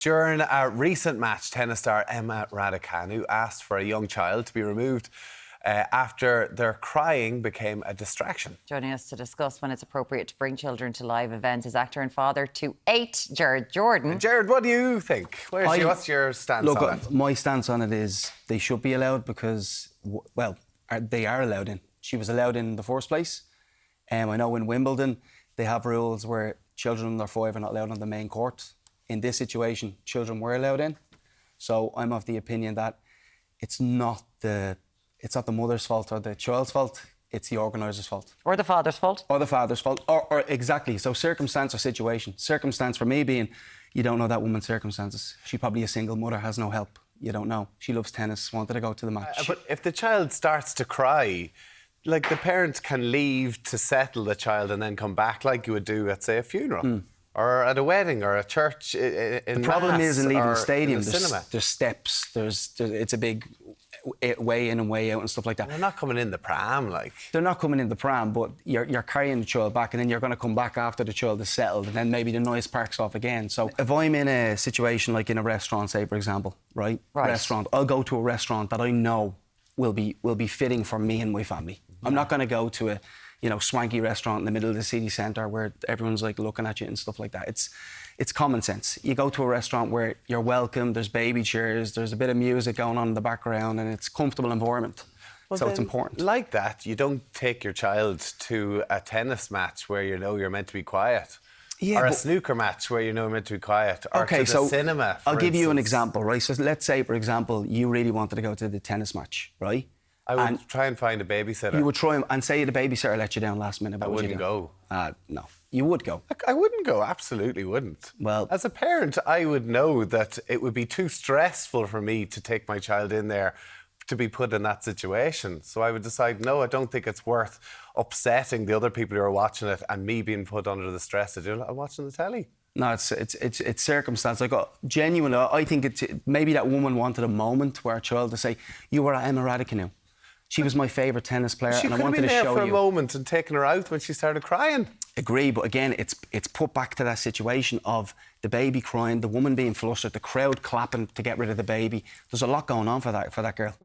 During a recent match, tennis star Emma Raducanu asked for a young child to be removed after their crying became a distraction. Joining us to discuss when it's appropriate to bring children to live events is actor and father to 8, Gerard Jordan. Gerard, what do you think? What's your stance on it? My stance on it is they should be allowed because, well, they are allowed in. She was allowed in the first place. I know in Wimbledon they have rules where children under 5 are not allowed on the main court. In this situation, children were allowed in. So I'm of the opinion that it's not the mother's fault or the child's fault, it's the organiser's fault. Or the father's fault. Or the father's fault, or exactly. So circumstance or situation. Circumstance for me being, you don't know that woman's circumstances. She's probably a single mother, has no help. You don't know. She loves tennis, wanted to go to the match. But if the child starts to cry, like the parent can leave to settle the child and then come back like you would do at, say, a funeral. Or at a wedding or a church in The problem is in leaving the stadium, cinema. There's steps, it's a big way in and way out and stuff like that. They're not coming in the pram, like. They're not coming in the pram, but you're carrying the child back and then you're going to come back after the child is settled and then maybe the noise parks off again. So if I'm in a situation like in a restaurant, say, for example, right? Restaurant, I'll go to a restaurant that I know will be fitting for me and my family. I'm not going to go to a swanky restaurant in the middle of the city centre where everyone's like looking at you and stuff like that. It's common sense. You go to a restaurant where you're welcome, there's baby chairs, there's a bit of music going on in the background and it's a comfortable environment. Well, so it's important. Like that, you don't take your child to a tennis match where you know you're meant to be quiet. Yeah, or a snooker match where you know you're meant to be quiet. Or to the cinema, I'll give you an example, right? So let's say, for example, you really wanted to go to the tennis match, right? I would try and find a babysitter. You would try and say the babysitter let you down last minute. I wouldn't go. No, you would go. I wouldn't go, absolutely wouldn't. Well, as a parent, I would know that it would be too stressful for me to take my child in there to be put in that situation. So I would decide, no, I don't think it's worth upsetting the other people who are watching it and me being put under the stress of I'm watching the telly. No, it's circumstance. Like, genuinely, I think maybe that woman wanted a moment where a child to say, you were at Emma Raducanu. She was my favourite tennis player and I wanted to show you. She could have been there for a moment and taken her out when she started crying. Agree, but again, it's put back to that situation of the baby crying, the woman being flustered, the crowd clapping to get rid of the baby. There's a lot going on for that girl.